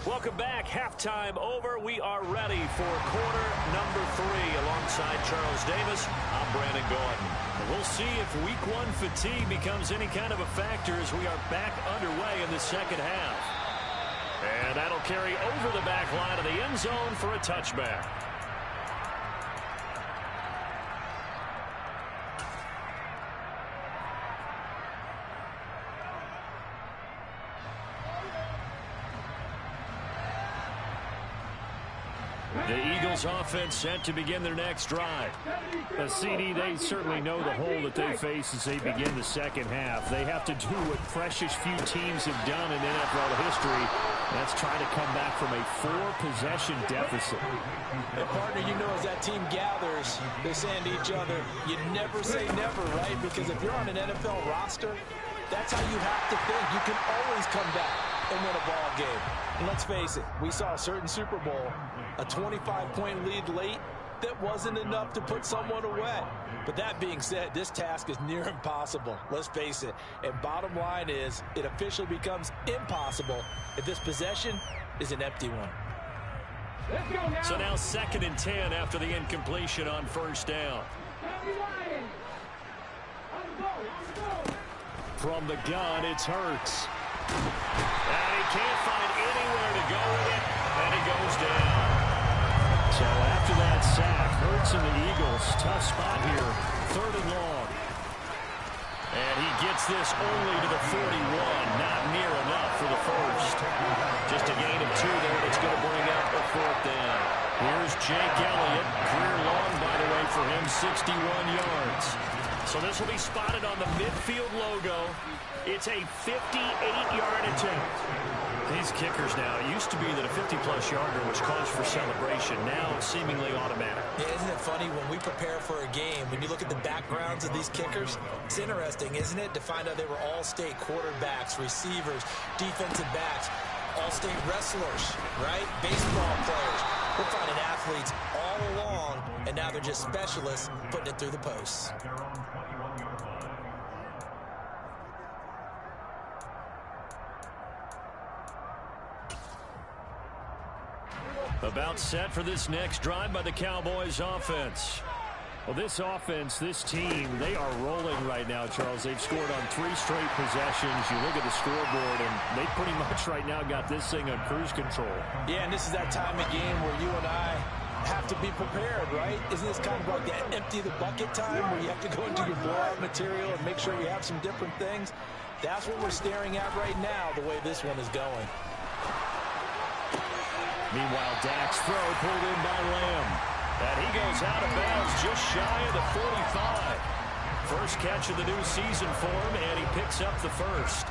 Welcome back. Halftime over. We are ready for quarter number 3. Alongside Charles Davis, I'm Brandon Gordon. We'll see if week 1 fatigue becomes any kind of a factor as we are back underway in the second half. And that'll carry over the back line of the end zone for a touchback. The Eagles offense set to begin their next drive. CD, they certainly know the hole that they face as they begin the second half. They have to do what precious few teams have done in NFL history. That's try to come back from a 4-possession deficit. And partner, you know, as that team gathers, they're saying to each other, you never say never, right? Because if you're on an NFL roster, that's how you have to think. You can always come back and win a ball game. And let's face it, we saw a certain Super Bowl, a 25-point lead late, that wasn't enough to put someone away. But that being said, this task is near impossible. Let's face it. And bottom line is, it officially becomes impossible if this possession is an empty one. Let's go now. So now 2nd and 10 after the incompletion on first down. From the gun, it's Hurts. And he can't find anywhere to go with it, and he goes down. So after that sack, Hurts and the Eagles, tough spot here, 3rd and long. And he gets this only to the 41, not near enough for the first. Just a gain of 2 there, and it's going to bring up a 4th down. Here's Jake Elliott, career long, by the way, for him, 61 yards. So this will be spotted on the midfield logo. It's a 58-yard attempt. These kickers now, it used to be that a 50-plus yarder was cause for celebration. Now it's seemingly automatic. Yeah, isn't it funny when we prepare for a game, when you look at the backgrounds of these kickers, it's interesting, isn't it, to find out they were all-state quarterbacks, receivers, defensive backs, all-state wrestlers, right? Baseball players. We're finding athletes all along, and now they're just specialists putting it through the posts. About set for this next drive by the Cowboys offense. Well, this offense, this team, they are rolling right now, Charles. They've scored on 3 straight possessions. You look at the scoreboard, and they pretty much right now got this thing on cruise control. Yeah, and this is that time of game where you and I have to be prepared, right? Isn't this kind of like that empty the bucket time where you have to go into your blowout material and make sure you have some different things? That's what we're staring at right now, the way this one is going. Meanwhile, Dak's throw pulled in by Lamb. And he goes out of bounds just shy of the 45. First catch of the new season for him, and he picks up the first.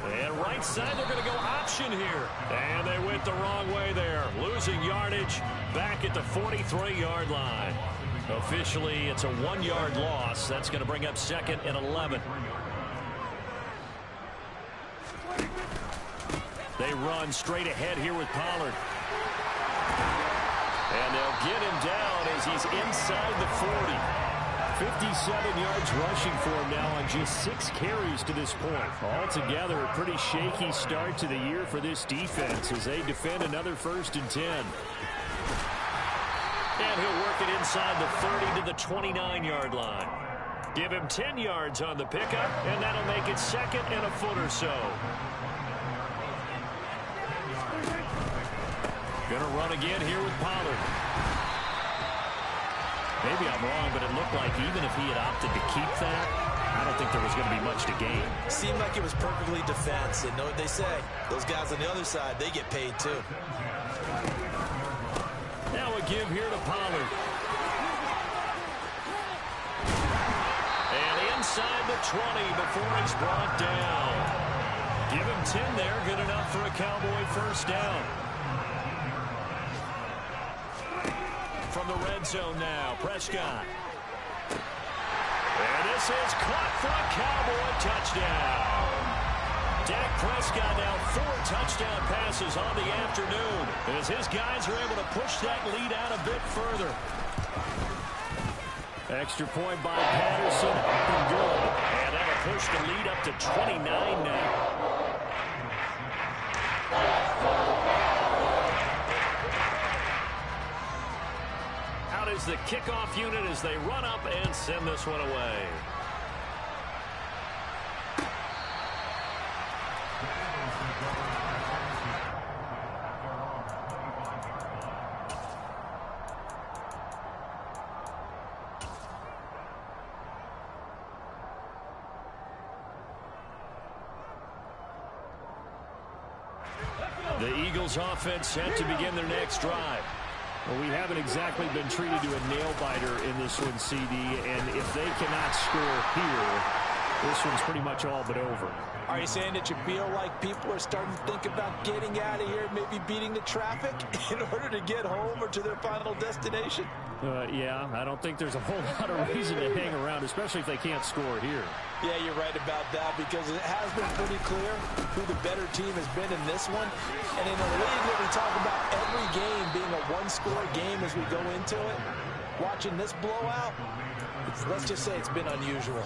And right side, they're going to go option here. And they went the wrong way there. Losing yardage back at the 43-yard line. Officially, it's a 1-yard loss. That's going to bring up 2nd and 11. They run straight ahead here with Pollard. And they'll get him down as he's inside the 40. 57 yards rushing for him now on just 6 carries to this point. Altogether, a pretty shaky start to the year for this defense as they defend another 1st and 10. And he'll work it inside the 30 to the 29-yard line. Give him 10 yards on the pickup, and that'll make it 2nd and a foot or so. Going to run again here with Pollard. Maybe I'm wrong, but it looked like even if he had opted to keep that, I don't think there was going to be much to gain. Seemed like it was perfectly defense. And know what they say? Those guys on the other side, they get paid too. Now a give here to Pollard. And inside the 20 before he's brought down. Give him 10 there. Good enough for a Cowboy first down. From the red zone now, Prescott. And this is caught for a Cowboy touchdown. Dak Prescott now 4 touchdown passes on the afternoon as his guys are able to push that lead out a bit further. Extra point by Patterson, up and good. And that'll push the lead up to 29 now. Out is the kickoff unit as they run up and send this one away. The Eagles offense set to begin their next drive. Well, we haven't exactly been treated to a nail-biter in this one, CD, and if they cannot score here, this one's pretty much all but over. Are you saying that you feel like people are starting to think about getting out of here, maybe beating the traffic in order to get home or to their final destination? Yeah, I don't think there's a whole lot of reason to hang around, especially if they can't score here. Yeah, you're right about that because it has been pretty clear who the better team has been in this one. And in a league where we talk about every game being a one-score game as we go into it, watching this blowout, let's just say it's been unusual.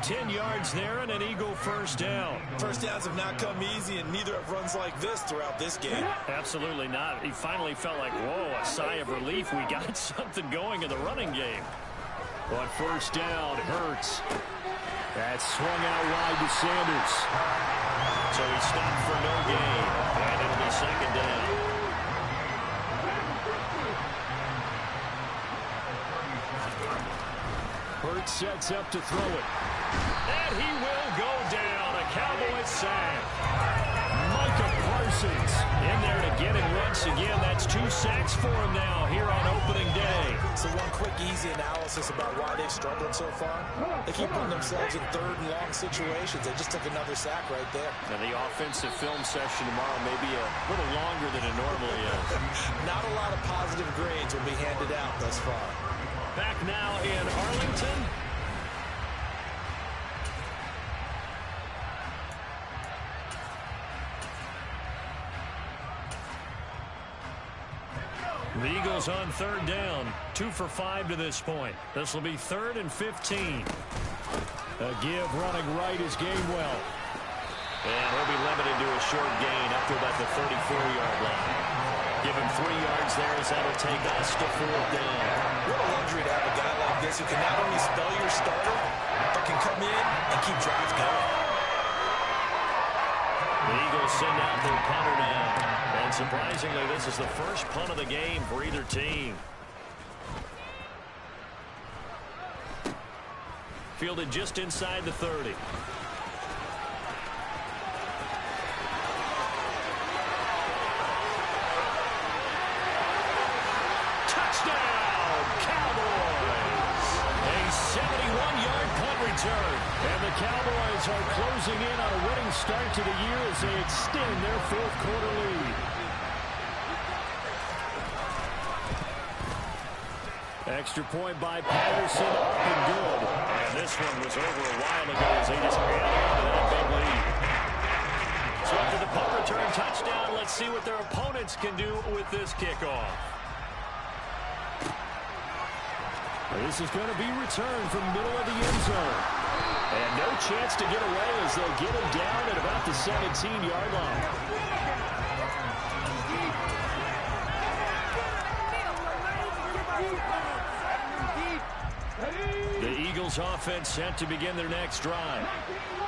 10 yards there and an Eagle first down. First downs have not come easy, and neither have runs like this throughout this game. Absolutely not. He finally felt like, whoa, a sigh of relief. We got something going in the running game. But first down, Hurts. That's swung out wide to Sanders. So he stopped for no gain, and it'll be second down. Hurts sets up to throw it. And he will go down. A Cowboys sack. Micah Parsons In there to get it once again. That's 2 sacks for him now here on opening day. So one quick, easy analysis about why they've struggled so far. They keep putting themselves in third and long situations. They just took another sack right there. Now the offensive film session tomorrow may be a little longer than it normally is. Not a lot of positive grades will be handed out thus far. Back now in Arlington. The Eagles on third down. 2 for 5 to this point. This will be 3rd and 15. A give running right is Gainwell. And he'll be limited to a short gain up to about the 34-yard line. Give him 3 yards there as that'll take us to 4th down. What a luxury to have a guy like this who can not only spell your starter, but can come in and keep drives going. The Eagles send out their punter now. And surprisingly, this is the first punt of the game for either team. Fielded just inside the 30. Touchdown, Cowboys! A 71-yard punt return. And the Cowboys are closing in on a winning start to the year as they extend their 4th quarter lead. Extra point by Patterson, up and good. And this one was over a while ago as they just ran out of that big lead. So after the punt return touchdown, let's see what their opponents can do with this kickoff. This is going to be returned from the middle of the end zone. And no chance to get away as they'll get him down at about the 17-yard line. The Eagles offense set to begin their next drive.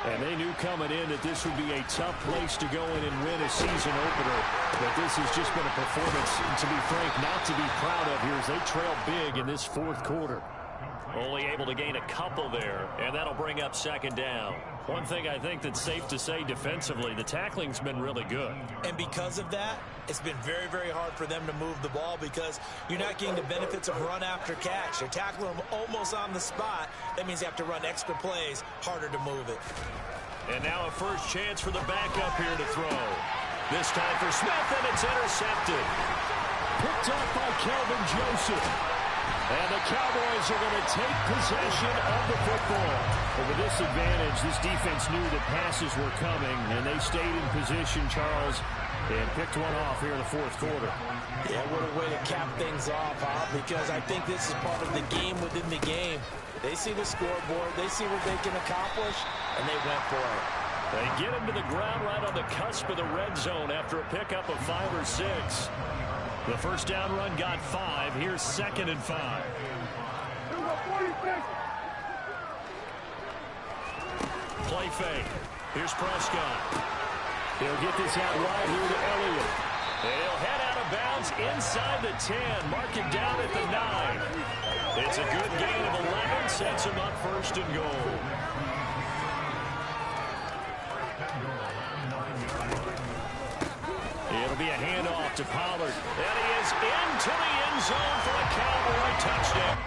And they knew coming in that this would be a tough place to go in and win a season opener. But this has just been a performance, to be frank, not to be proud of here as they trail big in this 4th quarter. Only able to gain a couple there, and that'll bring up second down. One thing I think that's safe to say defensively, the tackling's been really good. And because of that, it's been very, very hard for them to move the ball because you're not getting the benefits of run after catch. You're tackling them almost on the spot. That means you have to run extra plays, harder to move it. And now a first chance for the backup here to throw. This time for Smith, and it's intercepted. Picked up by Kelvin Joseph. And the Cowboys are going to take possession of the football. But with this advantage, this defense knew that passes were coming, and they stayed in position, Charles, And picked one off here in the fourth quarter. Yeah, what a way to cap things off, huh? Because I think this is part of the game within the game. They see the scoreboard, they see what they can accomplish, and they went for it. They get him to the ground right on the cusp of the red zone after a pickup of 5 or 6. The first down run got 5. Here's 2nd and 5. Play fake. Here's Prescott. He'll get this out wide here to Elliott. And he'll head out of bounds inside the 10. Mark him down at the 9. It's a good gain of 11. Sets him up 1st and goal. It'll be a handoff to Pollard. And he is into the end zone for a Cowboy touchdown.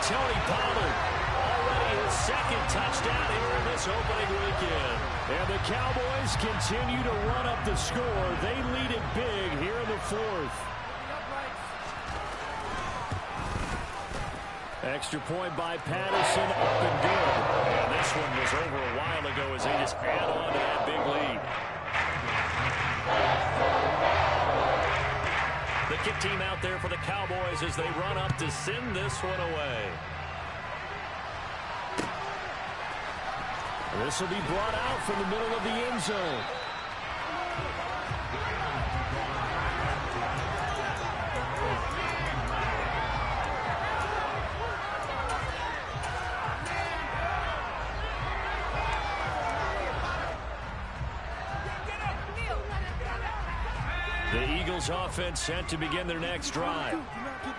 Tony Pollard, already his 2nd touchdown here in this opening weekend. And the Cowboys continue to run up the score. They lead it big here in the 4th. Extra point by Patterson, up and good. And this one was over a while ago as they just add on to that big lead. The kick team out there for the Cowboys as they run up to send this one away. This will be brought out from the middle of the end zone. The Eagles offense set to begin their next drive.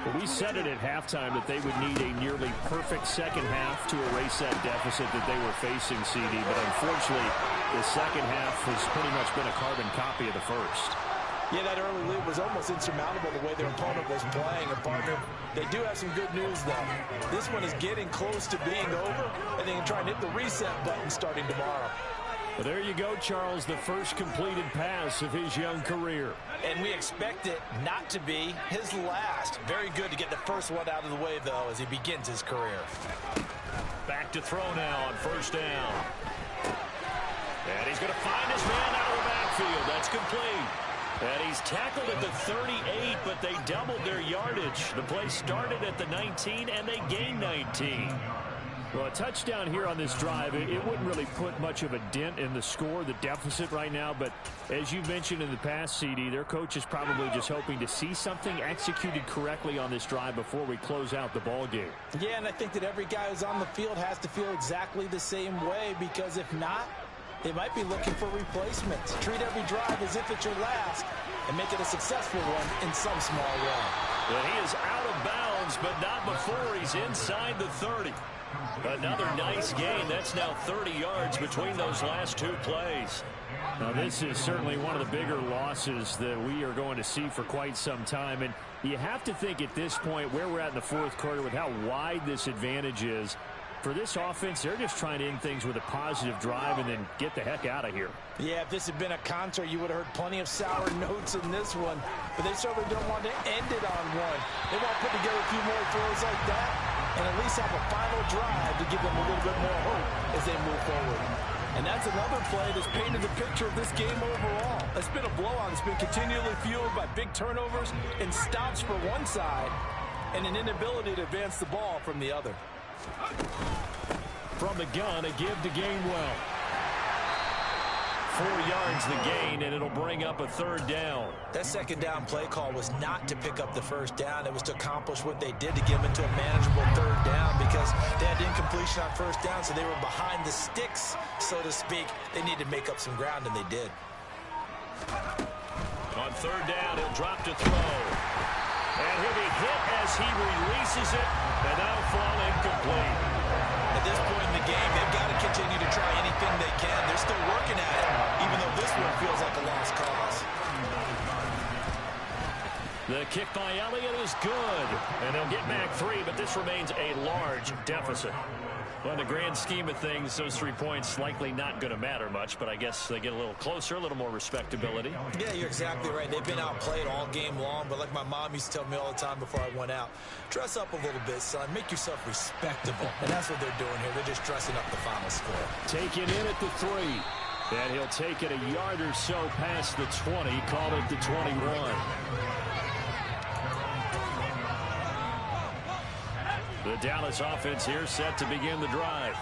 Well, we said it at halftime that they would need a nearly perfect second half to erase that deficit that they were facing, CD. But unfortunately, the second half has pretty much been a carbon copy of the first. Yeah, that early lead was almost insurmountable the way their opponent was playing. And, partner, they do have some good news, though. This one is getting close to being over, and they can try and hit the reset button starting tomorrow. Well, there you go, Charles, the first completed pass of his young career. And we expect it not to be his last. Very good to get the first one out of the way, though, as he begins his career. Back to throw now on 1st down. And he's going to find his man out of the backfield. That's complete. And he's tackled at the 38, but they doubled their yardage. The play started at the 19, and they gained 19. Well, a touchdown here on this drive, it wouldn't really put much of a dent in the score, the deficit right now. But as you mentioned in the past, CD, their coach is probably just hoping to see something executed correctly on this drive before we close out the ball game. Yeah, and I think that every guy who's on the field has to feel exactly the same way, because if not, they might be looking for replacements. Treat every drive as if it's your last and make it a successful one in some small way. Well, he is out of bounds, but not before he's inside the 30. Another nice gain. That's now 30 yards between those last 2 plays. Now, this is certainly one of the bigger losses that we are going to see for quite some time. And you have to think at this point where we're at in the 4th quarter with how wide this advantage is. For this offense, they're just trying to end things with a positive drive and then get the heck out of here. Yeah, if this had been a concert, you would have heard plenty of sour notes in this one. But they certainly don't want to end it on one. They want to put together a few more throws like that and at least have a final drive to give them a little bit more hope as they move forward. And that's another play that's painted the picture of this game overall. It's been a blowout. It's been continually fueled by big turnovers and stops for one side and an inability to advance the ball from the other. From the gun, a give to Gainwell. 4 yards the gain, and it'll bring up a 3rd down. That 2nd down play call was not to pick up the 1st down. It was to accomplish what they did to get them into a manageable 3rd down, because they had incompletion on 1st down, so they were behind the sticks, so to speak. They needed to make up some ground, and they did. On 3rd down, he'll drop to throw. And he'll be hit as he releases it, and that'll fall incomplete. At this point in the game, they've got to continue to try anything they can. They're still working at it, even though this one feels like a lost cause. The kick by Elliott is good, and they'll get back 3, but this remains a large deficit. Well, in the grand scheme of things, those 3 points likely not going to matter much, but I guess they get a little closer, a little more respectability. Yeah, you're exactly right. They've been outplayed all game long, but like my mom used to tell me all the time before I went out, dress up a little bit, son. Make yourself respectable. And that's what they're doing here. They're just dressing up the final score. Taken in at the 3. And he'll take it a yard or so past the 20, call it the 21. The Dallas offense here set to begin the drive.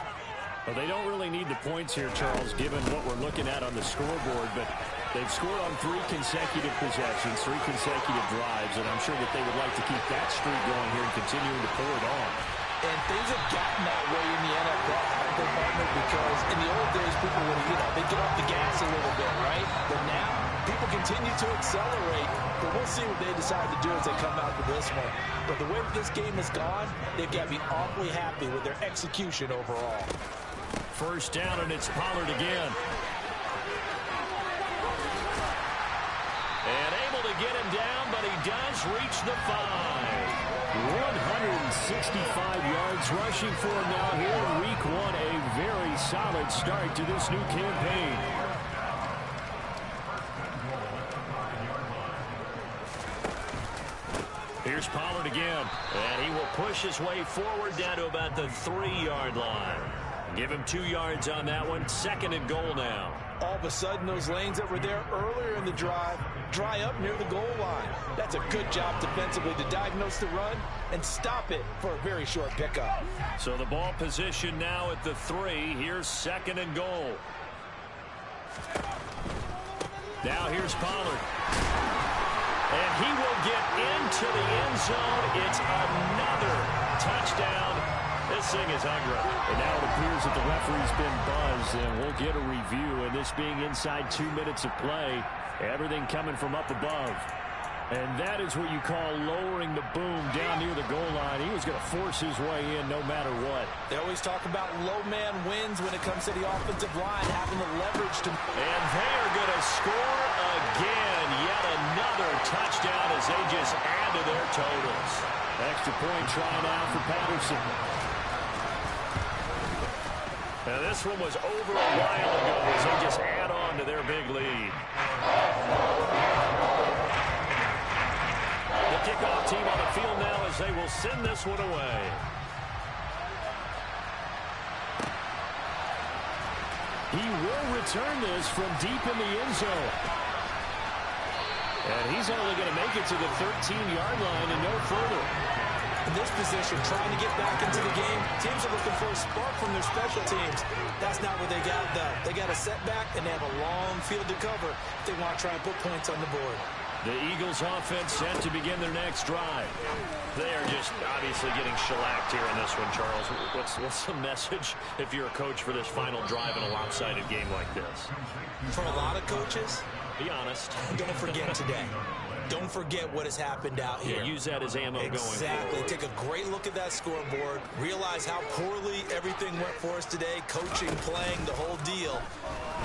Well, they don't really need the points here, Charles, given what we're looking at on the scoreboard, but they've scored on 3 consecutive possessions, 3 consecutive drives, and I'm sure that they would like to keep that streak going here and continuing to pour it on. And things have gotten that way in the NFL, haven't they, partner? Because in the old days, people would, they'd get off the gas a little bit, right? But now, people continue to accelerate. But we'll see what they decide to do as they come out with this one. But the way that this game has gone, they've got to be awfully happy with their execution overall. First down, and it's Pollard again. And able to get him down, but he does reach the 5. 165 yards rushing for him now here in week 1. A very solid start to this new campaign. Here's Pollard again. And he will push his way forward down to about the 3-yard line. Give him 2 yards on that one. 2nd and goal now. All of a sudden, those lanes that were there earlier in the drive dry up near the goal line. That's a good job defensively to diagnose the run and stop it for a very short pickup. So the ball position now at the 3. Here's 2nd and goal. Now here's Pollard. And he will get into the end zone. It's another touchdown. This thing is hungry. And now it appears that the referee's been buzzed, and we'll get a review. And this being inside 2 minutes of play, everything coming from up above. And that is what you call lowering the boom down near the goal line. He was going to force his way in no matter what. They always talk about low man wins when it comes to the offensive line, having the leverage to... And they are going to score again. Yet another touchdown as they just add to their totals. Extra point try now for Patterson. Now this one was over a while ago as they just add on to their big lead. The kickoff team on the field now as they will send this one away. He will return this from deep in the end zone. And he's only going to make it to the 13-yard line and no further. In this position, trying to get back into the game, teams are looking for a spark from their special teams. That's not what they got, though. They got a setback, and they have a long field to cover if they want to try and put points on the board. The Eagles offense set to begin their next drive. They are just obviously getting shellacked here in this one, Charles. What's the message if you're a coach for this final drive in a lopsided game like this? For a lot of coaches, be honest. Don't forget today. Don't forget what has happened out here. Yeah, use that as ammo going forward. Exactly. Take a great look at that scoreboard. Realize how poorly everything went for us today. Coaching, playing, the whole deal.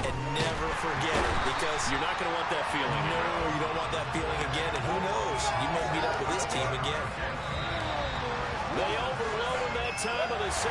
And never forget it, because you're not going to want that feeling. No, you don't want that feeling again. And who knows? You may meet up with this team again. They overload him that time of the safety.